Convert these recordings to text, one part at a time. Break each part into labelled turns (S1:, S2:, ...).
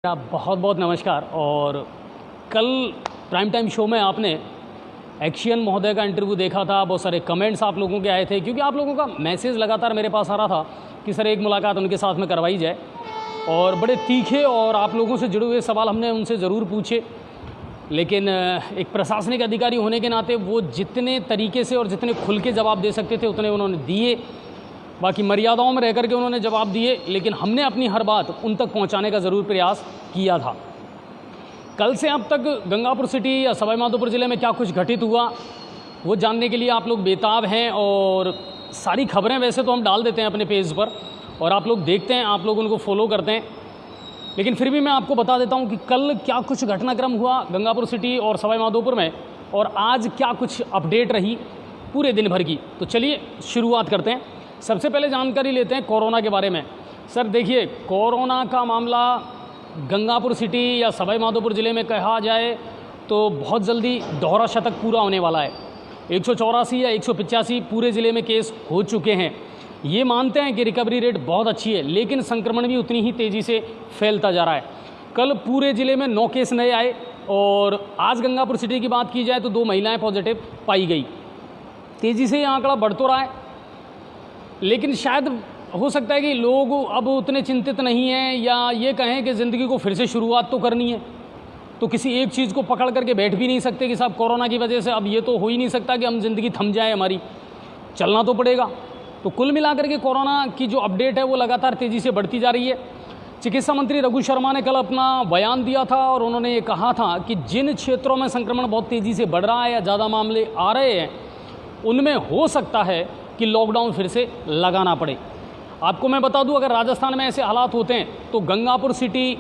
S1: बहुत बहुत नमस्कार। और कल प्राइम टाइम शो में आपने एक्शियन महोदय का इंटरव्यू देखा था। बहुत सारे कमेंट्स आप लोगों के आए थे, क्योंकि आप लोगों का मैसेज लगातार मेरे पास आ रहा था कि सर एक मुलाकात उनके साथ में करवाई जाए। और बड़े तीखे और आप लोगों से जुड़े हुए सवाल हमने उनसे ज़रूर पूछे, लेकिन एक प्रशासनिक अधिकारी होने के नाते वो जितने तरीके से और जितने खुल के जवाब दे सकते थे उतने उन्होंने दिए। बाकी मर्यादाओं में रह कर के उन्होंने जवाब दिए, लेकिन हमने अपनी हर बात उन तक पहुंचाने का ज़रूर प्रयास किया था। कल से अब तक गंगापुर सिटी या सवाईमाधोपुर ज़िले में क्या कुछ घटित हुआ वो जानने के लिए आप लोग बेताब हैं। और सारी खबरें वैसे तो हम डाल देते हैं अपने पेज पर और आप लोग देखते हैं, आप लोग उनको फॉलो करते हैं, लेकिन फिर भी मैं आपको बता देता हूं कि कल क्या कुछ घटनाक्रम हुआ गंगापुर सिटी और सवाईमाधोपुर में, और आज क्या कुछ अपडेट रही पूरे दिन भर की। तो चलिए शुरुआत करते हैं। सबसे पहले जानकारी लेते हैं कोरोना के बारे में। सर देखिए, कोरोना का मामला गंगापुर सिटी या सवाईमाधोपुर ज़िले में कहा जाए तो बहुत जल्दी दोहरा शतक पूरा होने वाला है। 184 या 185 पूरे ज़िले में केस हो चुके हैं। ये मानते हैं कि रिकवरी रेट बहुत अच्छी है, लेकिन संक्रमण भी उतनी ही तेज़ी से फैलता जा रहा है। कल पूरे ज़िले में 9 केस नए आए और आज गंगापुर सिटी की बात की जाए तो 2 महिलाएं पॉजिटिव पाई गई। तेज़ी से ये आंकड़ा बढ़ तो रहा है, लेकिन शायद हो सकता है कि लोग अब उतने चिंतित नहीं हैं, या ये कहें कि ज़िंदगी को फिर से शुरुआत तो करनी है, तो किसी एक चीज़ को पकड़ करके बैठ भी नहीं सकते कि साहब कोरोना की वजह से अब ये तो हो ही नहीं सकता कि हम ज़िंदगी थम जाए, हमारी चलना तो पड़ेगा। तो कुल मिलाकर के कोरोना की जो अपडेट है वो लगातार तेज़ी से बढ़ती जा रही है। चिकित्सा मंत्री रघु शर्मा ने कल अपना बयान दिया था और उन्होंने ये कहा था कि जिन क्षेत्रों में संक्रमण बहुत तेज़ी से बढ़ रहा है या ज़्यादा मामले आ रहे हैं उनमें हो सकता है कि लॉकडाउन फिर से लगाना पड़े। आपको मैं बता दूं, अगर राजस्थान में ऐसे हालात होते हैं तो गंगापुर सिटी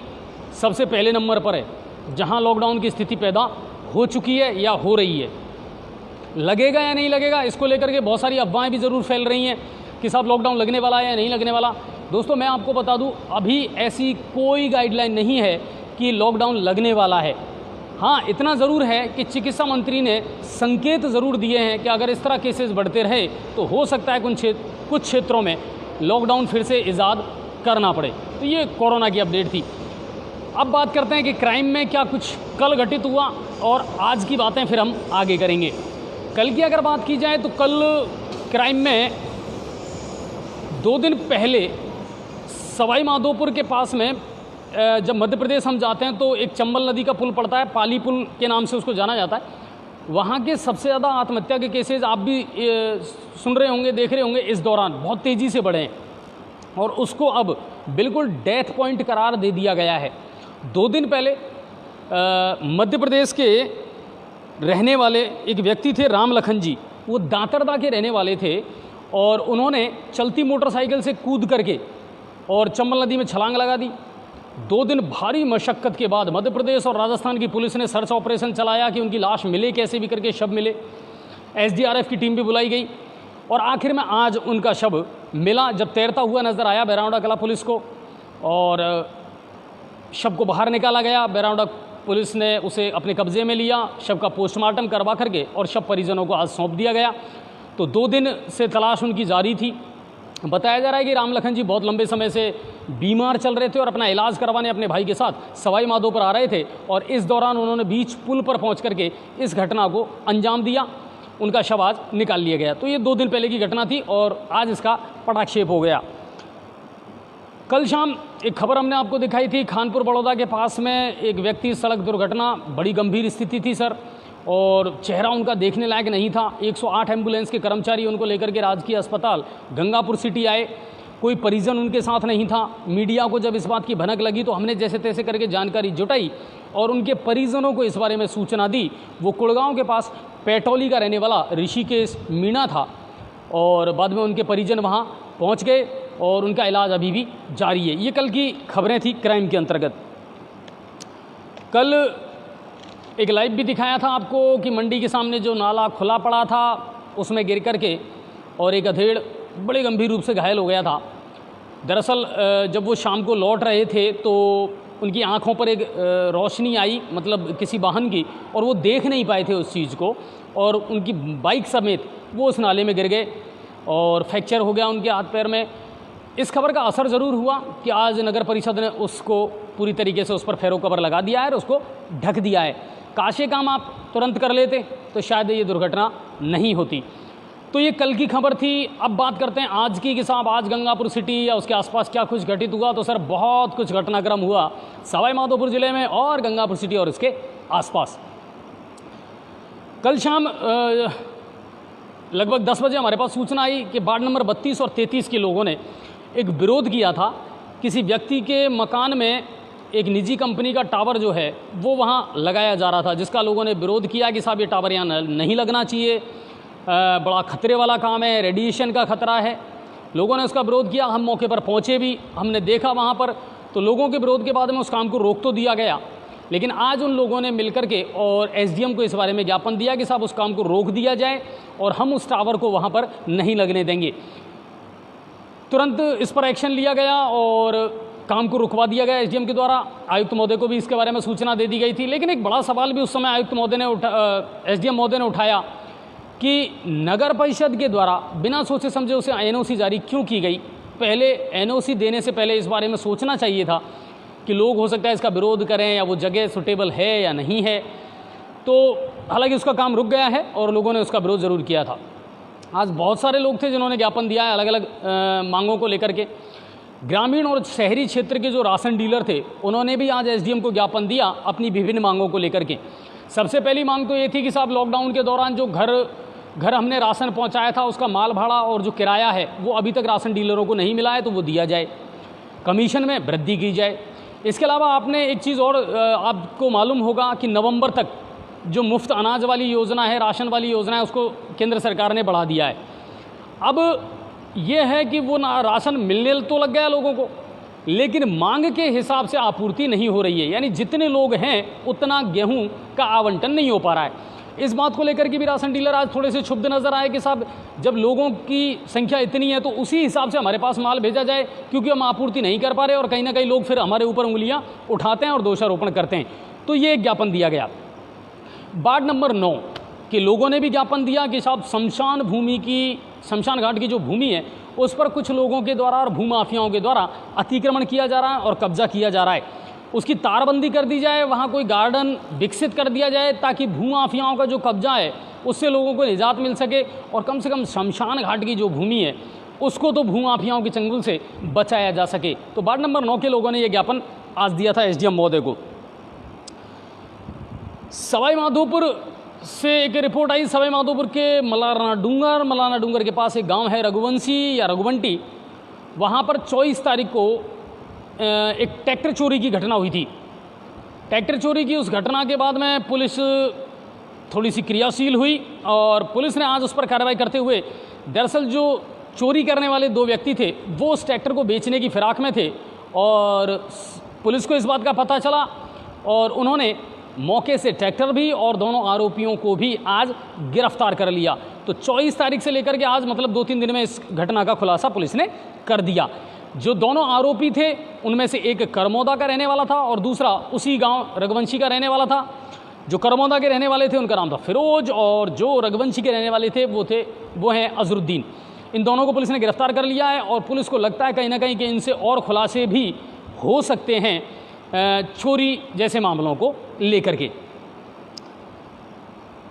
S1: सबसे पहले नंबर पर है, जहां लॉकडाउन की स्थिति पैदा हो चुकी है या हो रही है। लगेगा या नहीं लगेगा, इसको लेकर के बहुत सारी अफवाहें भी ज़रूर फैल रही हैं कि साहब लॉकडाउन लगने वाला है या नहीं लगने वाला। दोस्तों मैं आपको बता दूँ, अभी ऐसी कोई गाइडलाइन नहीं है कि लॉकडाउन लगने वाला है। हाँ, इतना ज़रूर है कि चिकित्सा मंत्री ने संकेत ज़रूर दिए हैं कि अगर इस तरह केसेस बढ़ते रहे तो हो सकता है कुछ क्षेत्रों में लॉकडाउन फिर से इजाद करना पड़े। तो ये कोरोना की अपडेट थी। अब बात करते हैं कि क्राइम में क्या कुछ कल घटित हुआ और आज की बातें फिर हम आगे करेंगे। कल की अगर बात की जाए तो कल क्राइम में 2 दिन पहले सवाईमाधोपुर के पास में जब मध्य प्रदेश हम जाते हैं तो एक चंबल नदी का पुल पड़ता है, पाली पुल के नाम से उसको जाना जाता है। वहाँ के सबसे ज़्यादा आत्महत्या के केसेस आप भी सुन रहे होंगे, देख रहे होंगे, इस दौरान बहुत तेज़ी से बढ़े हैं और उसको अब बिल्कुल डेथ पॉइंट करार दे दिया गया है। 2 दिन पहले मध्य प्रदेश के रहने वाले एक व्यक्ति थे राम लखन जी, वो दांतरदा के रहने वाले थे और उन्होंने चलती मोटरसाइकिल से कूद करके और चंबल नदी में छलांग लगा दी। 2 दिन भारी मशक्क़त के बाद मध्य प्रदेश और राजस्थान की पुलिस ने सर्च ऑपरेशन चलाया कि उनकी लाश मिले कैसे भी करके, शव मिले। एसडीआरएफ की टीम भी बुलाई गई और आखिर में आज उनका शव मिला, जब तैरता हुआ नज़र आया बैरावड़ा कला पुलिस को, और शव को बाहर निकाला गया। बैरावड़ा पुलिस ने उसे अपने कब्जे में लिया, शव का पोस्टमार्टम करवा करके और शव परिजनों को आज सौंप दिया गया। तो 2 दिन से तलाश उनकी जारी थी। बताया जा रहा है कि राम लखन जी बहुत लंबे समय से बीमार चल रहे थे और अपना इलाज करवाने अपने भाई के साथ सवाईमाधोपुर आ रहे थे, और इस दौरान उन्होंने बीच पुल पर पहुंच करके इस घटना को अंजाम दिया। उनका शव आज निकाल लिया गया। तो ये 2 दिन पहले की घटना थी और आज इसका पटाक्षेप हो गया। कल शाम एक खबर हमने आपको दिखाई थी, खानपुर बड़ौदा के पास में एक व्यक्ति, सड़क दुर्घटना, बड़ी गंभीर स्थिति थी सर, और चेहरा उनका देखने लायक नहीं था। 108 एम्बुलेंस के कर्मचारी उनको लेकर के राजकीय अस्पताल गंगापुर सिटी आए, कोई परिजन उनके साथ नहीं था। मीडिया को जब इस बात की भनक लगी तो हमने जैसे तैसे करके जानकारी जुटाई और उनके परिजनों को इस बारे में सूचना दी। वो कुड़गांव के पास पैटौली का रहने वाला ऋषिकेश मीणा था और बाद में उनके परिजन वहाँ पहुँच गए और उनका इलाज अभी भी जारी है। ये कल की खबरें थी क्राइम के अंतर्गत। कल एक लाइव भी दिखाया था आपको कि मंडी के सामने जो नाला खुला पड़ा था उसमें गिर करके और एक अधेड़ बड़े गंभीर रूप से घायल हो गया था। दरअसल जब वो शाम को लौट रहे थे तो उनकी आंखों पर एक रोशनी आई, मतलब किसी वाहन की, और वो देख नहीं पाए थे उस चीज़ को, और उनकी बाइक समेत वो उस नाले में गिर गए और फ्रैक्चर हो गया उनके हाथ पैर में। इस खबर का असर ज़रूर हुआ कि आज नगर परिषद ने उसको पूरी तरीके से उस पर फेरो कवर लगा दिया है और उसको ढक दिया है। काश ये काम आप तुरंत कर लेते तो शायद ये दुर्घटना नहीं होती। तो ये कल की खबर थी। अब बात करते हैं आज की कि साहब आज गंगापुर सिटी या उसके आसपास क्या कुछ घटित हुआ। तो सर बहुत कुछ घटनाक्रम हुआ सवाई माधोपुर ज़िले में और गंगापुर सिटी और इसके आसपास। कल शाम लगभग 10 बजे हमारे पास सूचना आई कि वार्ड नंबर 32 और 33 के लोगों ने एक विरोध किया था। किसी व्यक्ति के मकान में एक निजी कंपनी का टावर जो है वो वहाँ लगाया जा रहा था, जिसका लोगों ने विरोध किया कि साहब ये टावर यहाँ नहीं लगना चाहिए, बड़ा खतरे वाला काम है, रेडिएशन का खतरा है। लोगों ने उसका विरोध किया। हम मौके पर पहुँचे भी, हमने देखा वहाँ पर, तो लोगों के विरोध के बाद में उस काम को रोक तो दिया गया, लेकिन आज उन लोगों ने मिलकर के और एसडीएम को इस बारे में ज्ञापन दिया कि साहब उस काम को रोक दिया जाए और हम उस टावर को वहाँ पर नहीं लगने देंगे। तुरंत इस पर एक्शन लिया गया और काम को रुकवा दिया गया एसडीएम के द्वारा। आयुक्त महोदय को भी इसके बारे में सूचना दे दी गई थी। लेकिन एक बड़ा सवाल भी उस समय आयुक्त महोदय ने एसडीएम महोदय ने उठाया कि नगर परिषद के द्वारा बिना सोचे समझे उसे एनओसी जारी क्यों की गई। पहले एनओसी देने से पहले इस बारे में सोचना चाहिए था कि लोग हो सकता है इसका विरोध करें या वो जगह सुटेबल है या नहीं है। तो हालांकि उसका काम रुक गया है और लोगों ने उसका विरोध ज़रूर किया था। आज बहुत सारे लोग थे जिन्होंने ज्ञापन दिया है अलग अलग मांगों को लेकर के। ग्रामीण और शहरी क्षेत्र के जो राशन डीलर थे उन्होंने भी आज एसडीएम को ज्ञापन दिया अपनी विभिन्न मांगों को लेकर के। सबसे पहली मांग तो ये थी कि साहब लॉकडाउन के दौरान जो घर हमने राशन पहुंचाया था उसका माल भाड़ा और जो किराया है वो अभी तक राशन डीलरों को नहीं मिला है, तो वो दिया जाए, कमीशन में वृद्धि की जाए। इसके अलावा आपने एक चीज़ और आपको मालूम होगा कि नवंबर तक जो मुफ्त अनाज वाली योजना है, राशन वाली योजना है, उसको केंद्र सरकार ने बढ़ा दिया है। अब ये है कि वो राशन मिलने तो लग गया लोगों को, लेकिन मांग के हिसाब से आपूर्ति नहीं हो रही है, यानी जितने लोग हैं उतना गेहूं का आवंटन नहीं हो पा रहा है। इस बात को लेकर के भी राशन डीलर आज थोड़े से क्षुब्ध नजर आए कि साहब जब लोगों की संख्या इतनी है तो उसी हिसाब से हमारे पास माल भेजा जाए, क्योंकि हम आपूर्ति नहीं कर पा रहे और कहीं ना कहीं लोग फिर हमारे ऊपर उंगलियां उठाते हैं और दोषारोपण करते हैं। तो ये एक ज्ञापन दिया गया। वार्ड नंबर 9 के लोगों ने भी ज्ञापन दिया कि साहब शमशान घाट की जो भूमि है उस पर कुछ लोगों के द्वारा और भूमाफियाओं के द्वारा अतिक्रमण किया जा रहा है और कब्जा किया जा रहा है। उसकी तारबंदी कर दी जाए, वहाँ कोई गार्डन विकसित कर दिया जाए ताकि भूमाफियाओं का जो कब्जा है उससे लोगों को निजात मिल सके और कम से कम शमशान घाट की जो भूमि है उसको तो भूमाफियाओं के चंगुल से बचाया जा सके। तो वार्ड नंबर 9 के लोगों ने ये ज्ञापन आज दिया था एसडीएम महोदय को। सवाई माधोपुर से एक रिपोर्ट आई। सवाई माधोपुर के मलाना डूंगर के पास एक गांव है रघुवंशी या रघुवंटी। वहां पर 24 तारीख को एक ट्रैक्टर चोरी की घटना हुई थी। ट्रैक्टर चोरी की उस घटना के बाद में पुलिस थोड़ी सी क्रियाशील हुई और पुलिस ने आज उस पर कार्रवाई करते हुए, दरअसल जो चोरी करने वाले 2 व्यक्ति थे वो उस ट्रैक्टर को बेचने की फिराक में थे और पुलिस को इस बात का पता चला और उन्होंने मौके से ट्रैक्टर भी और दोनों आरोपियों को भी आज गिरफ्तार कर लिया। तो 24 तारीख से लेकर के आज मतलब 2-3 दिन में इस घटना का खुलासा पुलिस ने कर दिया। जो दोनों आरोपी थे उनमें से एक करमौदा का रहने वाला था और दूसरा उसी गांव रघुवंशी का रहने वाला था। जो करमौदा के रहने वाले थे उनका नाम था फिरोज और जो रघुवंशी के रहने वाले थे वो हैं अजरुद्दीन। इन दोनों को पुलिस ने गिरफ्तार कर लिया है और पुलिस को लगता है कहीं ना कहीं कि इनसे और खुलासे भी हो सकते हैं चोरी जैसे मामलों को लेकर के।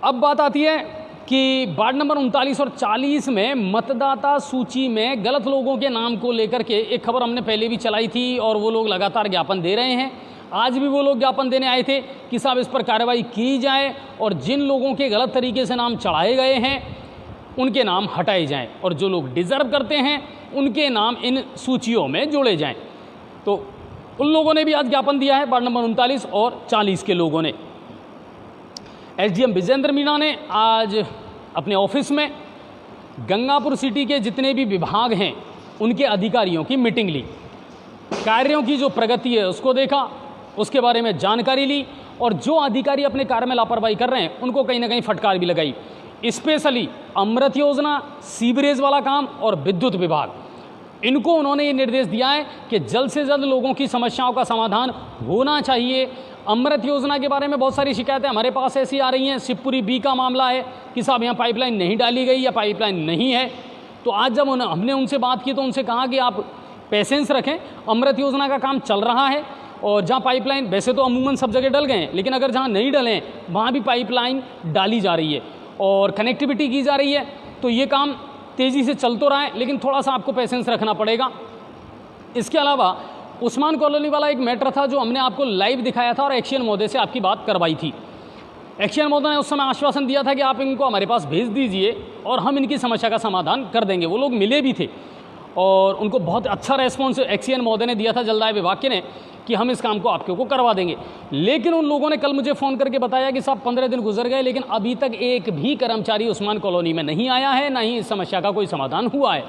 S1: अब बात आती है कि वार्ड नंबर 39 और 40 में मतदाता सूची में गलत लोगों के नाम को लेकर के एक खबर हमने पहले भी चलाई थी और वो लोग लगातार ज्ञापन दे रहे हैं। आज भी वो लोग ज्ञापन देने आए थे कि साहब इस पर कार्रवाई की जाए और जिन लोगों के गलत तरीके से नाम चढ़ाए गए हैं उनके नाम हटाए जाएं और जो लोग डिज़र्व करते हैं उनके नाम इन सूचियों में जोड़े जाएं। तो उन लोगों ने भी आज ज्ञापन दिया है, वार्ड नंबर 39 और 40 के लोगों ने। एसडीएम विजेंद्र मीणा ने आज अपने ऑफिस में गंगापुर सिटी के जितने भी विभाग हैं उनके अधिकारियों की मीटिंग ली, कार्यों की जो प्रगति है उसको देखा, उसके बारे में जानकारी ली और जो अधिकारी अपने कार्य में लापरवाही कर रहे हैं उनको कहीं ना कहीं फटकार भी लगाई। स्पेशली अमृत योजना, सीवरेज वाला काम और विद्युत विभाग, इनको उन्होंने ये निर्देश दिया है कि जल्द से जल्द लोगों की समस्याओं का समाधान होना चाहिए। अमृत योजना के बारे में बहुत सारी शिकायतें हमारे पास ऐसी आ रही हैं। शिवपुरी बी का मामला है कि साहब यहाँ पाइपलाइन नहीं डाली गई या पाइपलाइन नहीं है। तो आज जब हमने उनसे बात की तो उनसे कहा कि आप पेशेंस रखें। अमृत योजना का काम चल रहा है और जहाँ पाइपलाइन, वैसे तो अमूमन सब जगह डल गए हैं, लेकिन अगर जहाँ नहीं डले वहाँ भी पाइपलाइन डाली जा रही है और कनेक्टिविटी की जा रही है। तो ये काम तेज़ी से चल तो रहा है, लेकिन थोड़ा सा आपको पेशेंस रखना पड़ेगा। इसके अलावा उस्मान कॉलोनी वाला एक मैटर था जो हमने आपको लाइव दिखाया था और एक्शियन महोदय से आपकी बात करवाई थी। एक्शियन महोदय ने उस समय आश्वासन दिया था कि आप इनको हमारे पास भेज दीजिए और हम इनकी समस्या का समाधान कर देंगे। वो लोग मिले भी थे और उनको बहुत अच्छा रेस्पॉन्स एक्शियन महोदय ने दिया था, जलदाय विभाग के ने, कि हम इस काम को आपके को करवा देंगे। लेकिन उन लोगों ने कल मुझे फ़ोन करके बताया कि साहब 15 दिन गुजर गए, लेकिन अभी तक एक भी कर्मचारी उस्मान कॉलोनी में नहीं आया है, ना ही इस समस्या का कोई समाधान हुआ है।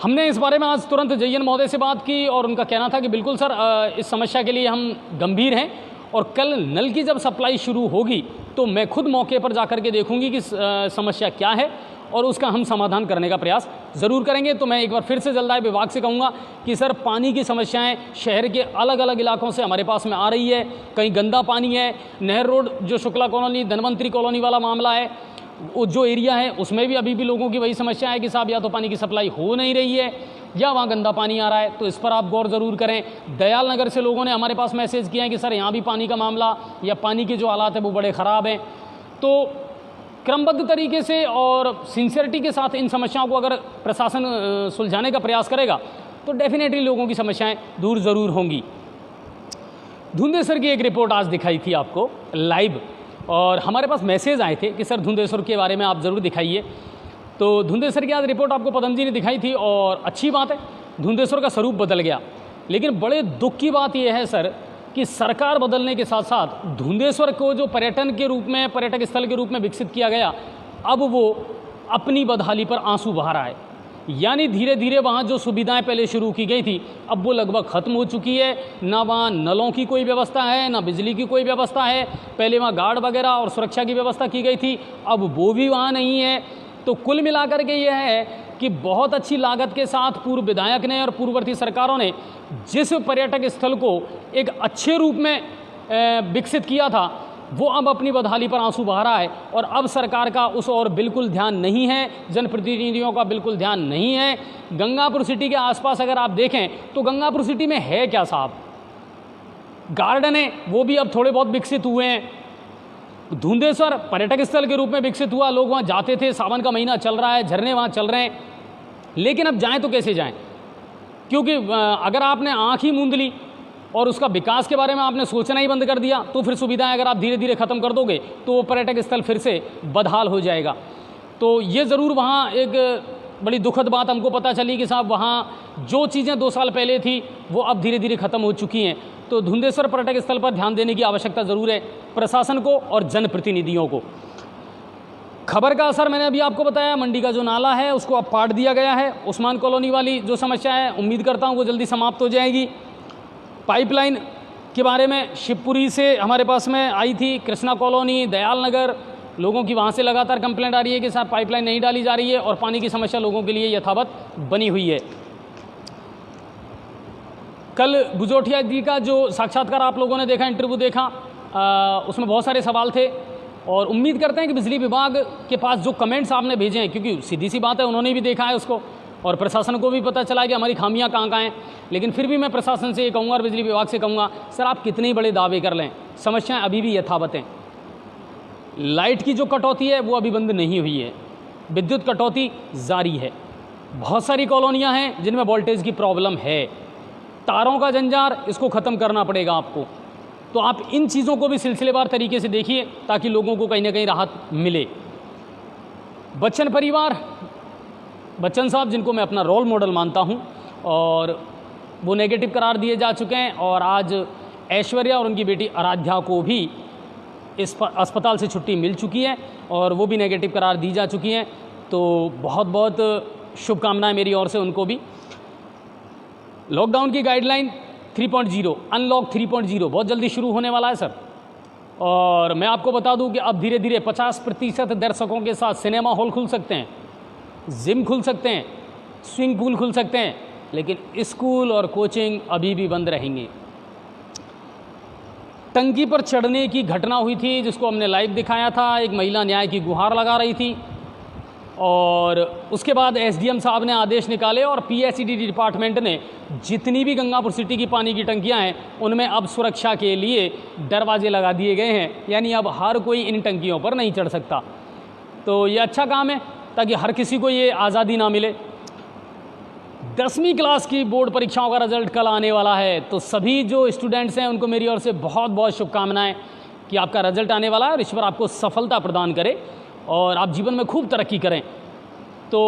S1: हमने इस बारे में आज तुरंत जयन महोदय से बात की और उनका कहना था कि बिल्कुल सर, इस समस्या के लिए हम गंभीर हैं और कल नल की जब सप्लाई शुरू होगी तो मैं खुद मौके पर जाकर के देखूंगी कि समस्या क्या है और उसका हम समाधान करने का प्रयास ज़रूर करेंगे। तो मैं एक बार फिर से जलदाय विभाग से कहूँगा कि सर, पानी की समस्याएं शहर के अलग अलग इलाकों से हमारे पास में आ रही है। कहीं गंदा पानी है, नहर रोड जो शुक्ला कॉलोनी, धनवंतरी कॉलोनी वाला मामला है, वो जो एरिया है उसमें भी अभी भी लोगों की वही समस्या है कि साहब या तो पानी की सप्लाई हो नहीं रही है या वहाँ गंदा पानी आ रहा है। तो इस पर आप गौर ज़रूर करें। दयाल नगर से लोगों ने हमारे पास मैसेज किया है कि सर यहाँ भी पानी का मामला या पानी के जो हालात है वो बड़े ख़राब हैं। तो क्रमबद्ध तरीके से और सिंसियरिटी के साथ इन समस्याओं को अगर प्रशासन सुलझाने का प्रयास करेगा तो डेफिनेटली लोगों की समस्याएँ दूर ज़रूर होंगी। धुंधेसर की एक रिपोर्ट आज दिखाई थी आपको लाइव और हमारे पास मैसेज आए थे कि सर धुंधेसर के बारे में आप ज़रूर दिखाइए। तो धुंधेसर की आज रिपोर्ट आपको पदम जी ने दिखाई थी और अच्छी बात है, धुंधेसर का स्वरूप बदल गया। लेकिन बड़े दुख की बात यह है सर कि सरकार बदलने के साथ साथ धुंधेश्वर को जो पर्यटन के रूप में, पर्यटक स्थल के रूप में विकसित किया गया, अब वो अपनी बदहाली पर आंसू बहा रहा है। यानी धीरे धीरे वहाँ जो सुविधाएं पहले शुरू की गई थी अब वो लगभग ख़त्म हो चुकी है। ना वहाँ नलों की कोई व्यवस्था है, ना बिजली की कोई व्यवस्था है। पहले वहाँ गार्ड वगैरह और सुरक्षा की व्यवस्था की गई थी, अब वो भी वहाँ नहीं है। तो कुल मिलाकर के ये है कि बहुत अच्छी लागत के साथ पूर्व विधायक ने और पूर्ववर्ती सरकारों ने जिस पर्यटक स्थल को एक अच्छे रूप में विकसित किया था वो अब अपनी बदहाली पर आंसू बहा रहा है। और अब सरकार का उस ओर बिल्कुल ध्यान नहीं है, जनप्रतिनिधियों का बिल्कुल ध्यान नहीं है। गंगापुर सिटी के आसपास अगर आप देखें तो गंगापुर सिटी में है क्या साहब? गार्डन है, वो भी अब थोड़े बहुत विकसित हुए हैं। धुंधेश्वर पर्यटक स्थल के रूप में विकसित हुआ, लोग वहाँ जाते थे, सावन का महीना चल रहा है, झरने वहाँ चल रहे हैं। लेकिन अब जाएँ तो कैसे जाएँ? क्योंकि अगर आपने आँख ही मूंद ली और उसका विकास के बारे में आपने सोचना ही बंद कर दिया तो फिर सुविधाएं अगर आप धीरे धीरे ख़त्म कर दोगे तो वो पर्यटक स्थल फिर से बदहाल हो जाएगा। तो ये ज़रूर वहाँ एक बड़ी दुखद बात हमको पता चली कि साहब वहाँ जो चीज़ें 2 साल पहले थी वो अब धीरे धीरे ख़त्म हो चुकी हैं। तो धुंधेश्वर पर्यटक स्थल पर ध्यान देने की आवश्यकता ज़रूर है प्रशासन को और जनप्रतिनिधियों को। खबर का असर मैंने अभी आपको बताया, मंडी का जो नाला है उसको अब पाट दिया गया है। उस्मान कॉलोनी वाली जो समस्या है उम्मीद करता हूँ वो जल्दी समाप्त हो जाएगी। पाइपलाइन के बारे में शिवपुरी से हमारे पास में आई थी, कृष्णा कॉलोनी, दयाल नगर, लोगों की वहाँ से लगातार कंप्लेंट आ रही है कि साहब पाइपलाइन नहीं डाली जा रही है और पानी की समस्या लोगों के लिए यथावत बनी हुई है। कल बुजोटिया जी का जो साक्षात्कार आप लोगों ने देखा, इंटरव्यू देखा, उसमें बहुत सारे सवाल थे और उम्मीद करते हैं कि बिजली विभाग के पास जो कमेंट्स आपने भेजे हैं, क्योंकि सीधी सी बात है उन्होंने भी देखा है उसको और प्रशासन को भी पता चला कि हमारी खामियां कहाँ हैं। लेकिन फिर भी मैं प्रशासन से ये कहूँगा और बिजली विभाग से कहूँगा, सर आप कितने बड़े दावे कर लें, समस्याएं अभी भी यथावत हैं। लाइट की जो कटौती है वो अभी बंद नहीं हुई है, विद्युत कटौती जारी है। बहुत सारी कॉलोनियाँ हैं जिनमें वोल्टेज की प्रॉब्लम है, तारों का जंजार, इसको ख़त्म करना पड़ेगा आपको। तो आप इन चीज़ों को भी सिलसिलेवार तरीके से देखिए ताकि लोगों को कहीं ना कहीं राहत मिले। बच्चन परिवार, बच्चन साहब जिनको मैं अपना रोल मॉडल मानता हूं और वो नेगेटिव करार दिए जा चुके हैं और आज ऐश्वर्या और उनकी बेटी आराध्या को भी इस अस्पताल से छुट्टी मिल चुकी है और वो भी नेगेटिव करार दी जा चुकी हैं। तो बहुत बहुत शुभकामनाएं मेरी ओर से उनको भी। लॉकडाउन की गाइडलाइन 3.0, अनलॉक 3.0 बहुत जल्दी शुरू होने वाला है सर। और मैं आपको बता दूं कि अब धीरे धीरे 50% दर्शकों के साथ सिनेमा हॉल खुल सकते हैं, जिम खुल सकते हैं, स्विमिंग पूल खुल सकते हैं, लेकिन स्कूल और कोचिंग अभी भी बंद रहेंगे। टंकी पर चढ़ने की घटना हुई थी जिसको हमने लाइव दिखाया था। एक महिला न्याय की गुहार लगा रही थी और उसके बाद एसडीएम साहब ने आदेश निकाले और पीएचईडी डिपार्टमेंट ने जितनी भी गंगापुर सिटी की पानी की टंकियां हैं उनमें अब सुरक्षा के लिए दरवाजे लगा दिए गए हैं, यानी अब हर कोई इन टंकियों पर नहीं चढ़ सकता। तो ये अच्छा काम है ताकि हर किसी को ये आज़ादी ना मिले। 10वीं क्लास की बोर्ड परीक्षाओं का रिजल्ट कल आने वाला है, तो सभी जो स्टूडेंट्स हैं उनको मेरी ओर से बहुत बहुत शुभकामनाएं कि आपका रिजल्ट आने वाला है और ईश्वर आपको सफलता प्रदान करे और आप जीवन में खूब तरक्की करें। तो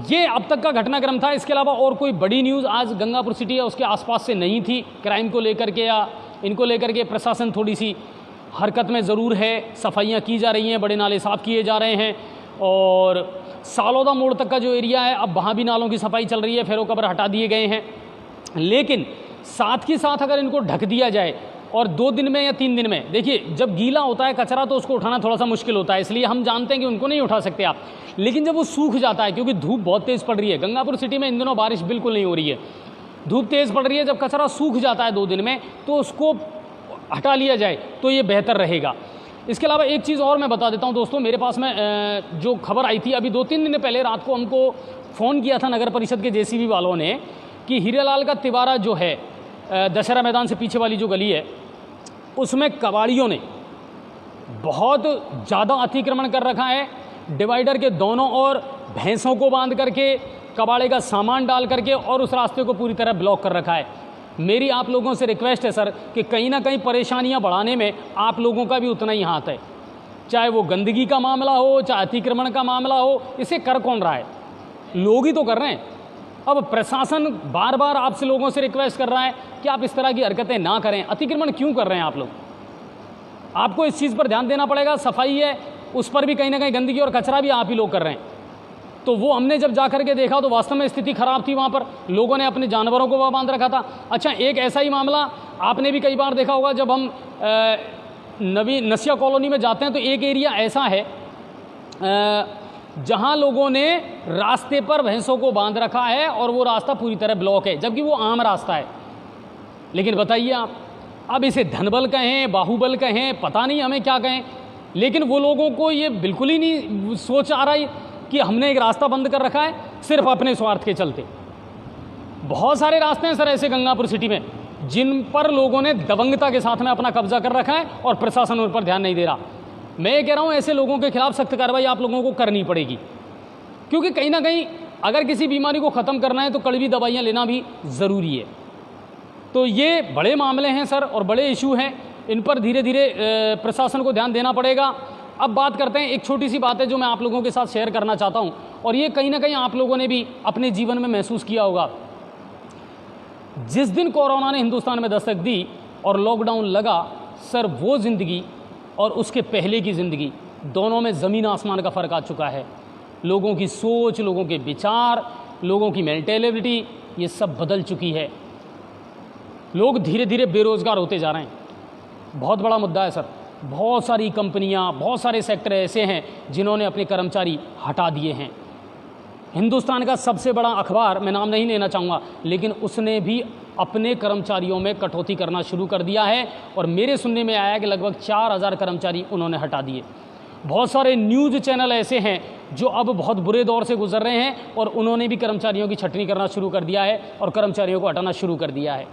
S1: ये अब तक का घटनाक्रम था। इसके अलावा और कोई बड़ी न्यूज़ आज गंगापुर सिटी या उसके आसपास से नहीं थी। क्राइम को लेकर के या इनको लेकर के प्रशासन थोड़ी सी हरकत में ज़रूर है, सफाइयाँ की जा रही हैं, बड़े नाले साफ़ किए जा रहे हैं और सालोदा मोड़ तक का जो एरिया है अब वहाँ भी नालों की सफाई चल रही है, फेरो कबर हटा दिए गए हैं। लेकिन साथ ही साथ अगर इनको ढक दिया जाए और 2 दिन में या 3 दिन में, देखिए जब गीला होता है कचरा तो उसको उठाना थोड़ा सा मुश्किल होता है, इसलिए हम जानते हैं कि उनको नहीं उठा सकते आप। लेकिन जब वो सूख जाता है, क्योंकि धूप बहुत तेज़ पड़ रही है, गंगापुर सिटी में इन दिनों बारिश बिल्कुल नहीं हो रही है, धूप तेज़ पड़ रही है, जब कचरा सूख जाता है 2 दिन में तो उसको हटा लिया जाए तो ये बेहतर रहेगा। इसके अलावा एक चीज़ और मैं बता देता हूँ दोस्तों, मेरे पास में जो खबर आई थी अभी 2-3 दिन पहले रात को, हमको फ़ोन किया था नगर परिषद के जेसीबी वालों ने कि हीरेलाल का तिवारा जो है दशहरा मैदान से पीछे वाली जो गली है उसमें कबाड़ियों ने बहुत ज़्यादा अतिक्रमण कर रखा है। डिवाइडर के दोनों ओर भैंसों को बांध करके, कबाड़े का सामान डाल करके और उस रास्ते को पूरी तरह ब्लॉक कर रखा है। मेरी आप लोगों से रिक्वेस्ट है सर कि कहीं ना कहीं परेशानियां बढ़ाने में आप लोगों का भी उतना ही हाथ है, चाहे वो गंदगी का मामला हो, चाहे अतिक्रमण का मामला हो। इसे कर कौन रहा है? लोग ही तो कर रहे हैं। अब प्रशासन बार बार आपसे लोगों से रिक्वेस्ट कर रहा है कि आप इस तरह की हरकतें ना करें। अतिक्रमण क्यों कर रहे हैं आप लोग? आपको इस चीज़ पर ध्यान देना पड़ेगा। सफाई है उस पर भी कहीं ना कहीं गंदगी और कचरा भी आप ही लोग कर रहे हैं। तो वो हमने जब जा कर के देखा तो वास्तव में स्थिति खराब थी। वहाँ पर लोगों ने अपने जानवरों को वहाँ बांध रखा था। अच्छा, एक ऐसा ही मामला आपने भी कई बार देखा होगा, जब हम नवी नसिया कॉलोनी में जाते हैं तो एक एरिया ऐसा है जहाँ लोगों ने रास्ते पर भैंसों को बांध रखा है और वो रास्ता पूरी तरह ब्लॉक है, जबकि वो आम रास्ता है। लेकिन बताइए आप, अब इसे धनबल कहें, बाहुबल कहें, पता नहीं हमें क्या कहें, लेकिन वो लोगों को ये बिल्कुल ही नहीं सोच आ रही कि हमने एक रास्ता बंद कर रखा है सिर्फ अपने स्वार्थ के चलते। बहुत सारे रास्ते हैं सर ऐसे गंगापुर सिटी में जिन पर लोगों ने दबंगता के साथ में अपना कब्जा कर रखा है और प्रशासन उन पर ध्यान नहीं दे रहा। मैं ये कह रहा हूँ ऐसे लोगों के खिलाफ सख्त कार्रवाई आप लोगों को करनी पड़ेगी, क्योंकि कहीं ना कहीं अगर किसी बीमारी को ख़त्म करना है तो कड़वी दवाइयाँ लेना भी ज़रूरी है। तो ये बड़े मामले हैं सर और बड़े इशू हैं, इन पर धीरे धीरे प्रशासन को ध्यान देना पड़ेगा। अब बात करते हैं, एक छोटी सी बात है जो मैं आप लोगों के साथ शेयर करना चाहता हूं और ये कहीं ना कहीं आप लोगों ने भी अपने जीवन में महसूस किया होगा। जिस दिन कोरोना ने हिंदुस्तान में दस्तक दी और लॉकडाउन लगा सर, वो ज़िंदगी और उसके पहले की ज़िंदगी दोनों में ज़मीन आसमान का फ़र्क आ चुका है। लोगों की सोच, लोगों के विचार, लोगों की मेंटेलिटी ये सब बदल चुकी है। लोग धीरे धीरे बेरोज़गार होते जा रहे हैं। बहुत बड़ा मुद्दा है सर। बहुत सारी कंपनियां, बहुत सारे सेक्टर ऐसे हैं जिन्होंने अपने कर्मचारी हटा दिए हैं। हिंदुस्तान का सबसे बड़ा अखबार, मैं नाम नहीं लेना चाहूँगा, लेकिन उसने भी अपने कर्मचारियों में कटौती करना शुरू कर दिया है और मेरे सुनने में आया कि लगभग 4000 कर्मचारी उन्होंने हटा दिए। बहुत सारे न्यूज़ चैनल ऐसे हैं जो अब बहुत बुरे दौर से गुजर रहे हैं और उन्होंने भी कर्मचारियों की छटनी करना शुरू कर दिया है और कर्मचारियों को हटाना शुरू कर दिया है।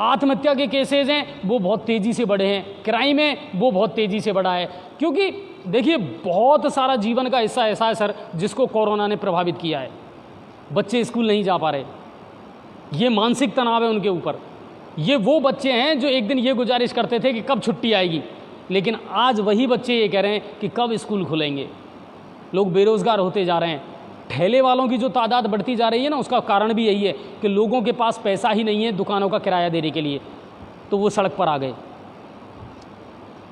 S1: आत्महत्या के केसेज हैं वो बहुत तेज़ी से बढ़े हैं, क्राइम है वो बहुत तेज़ी से बढ़ा है, क्योंकि देखिए बहुत सारा जीवन का हिस्सा ऐसा है सर जिसको कोरोना ने प्रभावित किया है। बच्चे स्कूल नहीं जा पा रहे, ये मानसिक तनाव है उनके ऊपर। ये वो बच्चे हैं जो एक दिन ये गुजारिश करते थे कि कब छुट्टी आएगी, लेकिन आज वही बच्चे ये कह रहे हैं कि कब स्कूल खुलेंगे। लोग बेरोज़गार होते जा रहे हैं। ठेले वालों की जो तादाद बढ़ती जा रही है ना, उसका कारण भी यही है कि लोगों के पास पैसा ही नहीं है दुकानों का किराया देने के लिए, तो वो सड़क पर आ गए।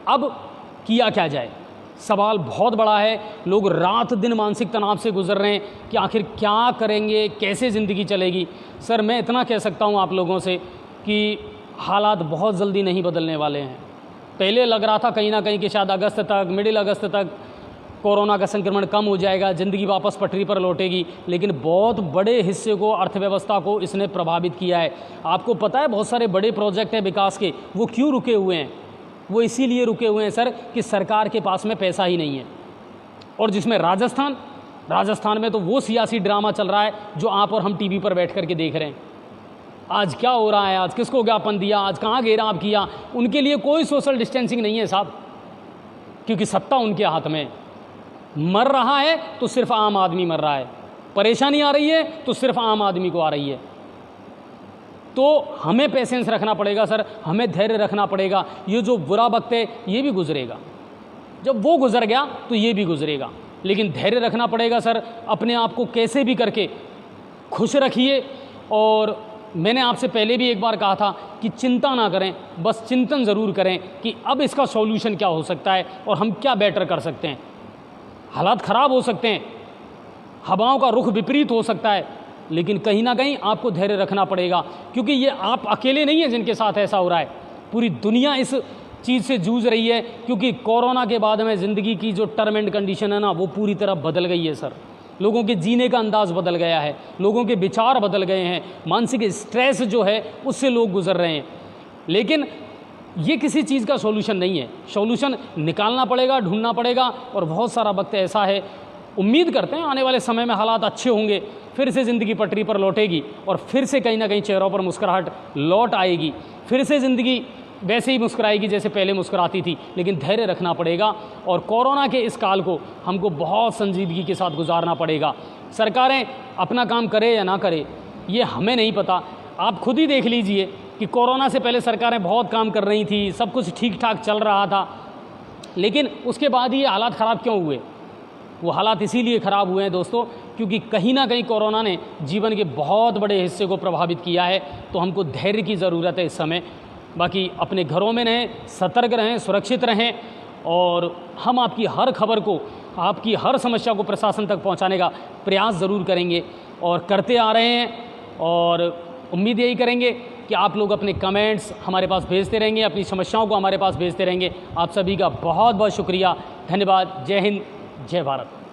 S1: अब किया क्या जाए, सवाल बहुत बड़ा है। लोग रात दिन मानसिक तनाव से गुजर रहे हैं कि आखिर क्या करेंगे, कैसे ज़िंदगी चलेगी। सर मैं इतना कह सकता हूँ आप लोगों से कि हालात बहुत जल्दी नहीं बदलने वाले हैं। पहले लग रहा था कहीं ना कहीं कि शायद अगस्त तक, मिडिल अगस्त तक कोरोना का संक्रमण कम हो जाएगा, ज़िंदगी वापस पटरी पर लौटेगी, लेकिन बहुत बड़े हिस्से को, अर्थव्यवस्था को इसने प्रभावित किया है। आपको पता है बहुत सारे बड़े प्रोजेक्ट हैं विकास के, वो क्यों रुके हुए हैं? वो इसीलिए रुके हुए हैं सर कि सरकार के पास में पैसा ही नहीं है। और जिसमें राजस्थान राजस्थान में तो वो सियासी ड्रामा चल रहा है जो आप और हम टीवी पर बैठ करके देख रहे हैं। आज क्या हो रहा है, आज किसको ज्ञापन दिया, आज कहाँ घेराव किया, उनके लिए कोई सोशल डिस्टेंसिंग नहीं है साहब, क्योंकि सत्ता उनके हाथ में। मर रहा है तो सिर्फ आम आदमी मर रहा है, परेशानी आ रही है तो सिर्फ आम आदमी को आ रही है। तो हमें पेशेंस रखना पड़ेगा सर, हमें धैर्य रखना पड़ेगा। ये जो बुरा वक्त है ये भी गुजरेगा, जब वो गुजर गया तो ये भी गुजरेगा, लेकिन धैर्य रखना पड़ेगा सर। अपने आप को कैसे भी करके खुश रखिए। और मैंने आपसे पहले भी एक बार कहा था कि चिंता ना करें, बस चिंतन ज़रूर करें कि अब इसका सॉल्यूशन क्या हो सकता है और हम क्या बेटर कर सकते हैं। हालात ख़राब हो सकते हैं, हवाओं का रुख विपरीत हो सकता है, लेकिन कहीं ना कहीं आपको धैर्य रखना पड़ेगा, क्योंकि ये आप अकेले नहीं हैं जिनके साथ ऐसा हो रहा है। पूरी दुनिया इस चीज़ से जूझ रही है, क्योंकि कोरोना के बाद में ज़िंदगी की जो टर्म एंड कंडीशन है ना, वो पूरी तरह बदल गई है सर। लोगों के जीने का अंदाज़ बदल गया है, लोगों के विचार बदल गए हैं, मानसिक स्ट्रेस जो है उससे लोग गुजर रहे हैं। लेकिन ये किसी चीज़ का सॉल्यूशन नहीं है, सॉल्यूशन निकालना पड़ेगा, ढूंढना पड़ेगा। और बहुत सारा वक्त ऐसा है, उम्मीद करते हैं आने वाले समय में हालात अच्छे होंगे, फिर से ज़िंदगी पटरी पर लौटेगी और फिर से कहीं ना कहीं चेहरों पर मुस्कुराहट लौट आएगी, फिर से ज़िंदगी वैसे ही मुस्कुराएगी जैसे पहले मुस्कुराती थी। लेकिन धैर्य रखना पड़ेगा और कोरोना के इस काल को हमको बहुत संजीदगी के साथ गुजारना पड़ेगा। सरकारें अपना काम करे या ना करे ये हमें नहीं पता, आप खुद ही देख लीजिए कि कोरोना से पहले सरकारें बहुत काम कर रही थी, सब कुछ ठीक ठाक चल रहा था, लेकिन उसके बाद ये हालात ख़राब क्यों हुए? वो हालात इसीलिए ख़राब हुए हैं दोस्तों, क्योंकि कहीं ना कहीं कोरोना ने जीवन के बहुत बड़े हिस्से को प्रभावित किया है। तो हमको धैर्य की ज़रूरत है इस समय। बाकी अपने घरों में रहें, सतर्क रहें, सुरक्षित रहें, और हम आपकी हर खबर को, आपकी हर समस्या को प्रशासन तक पहुंचाने का प्रयास ज़रूर करेंगे और करते आ रहे हैं। और उम्मीद यही करेंगे कि आप लोग अपने कमेंट्स हमारे पास भेजते रहेंगे, अपनी समस्याओं को हमारे पास भेजते रहेंगे। आप सभी का बहुत बहुत शुक्रिया, धन्यवाद। जय हिंद, जय भारत।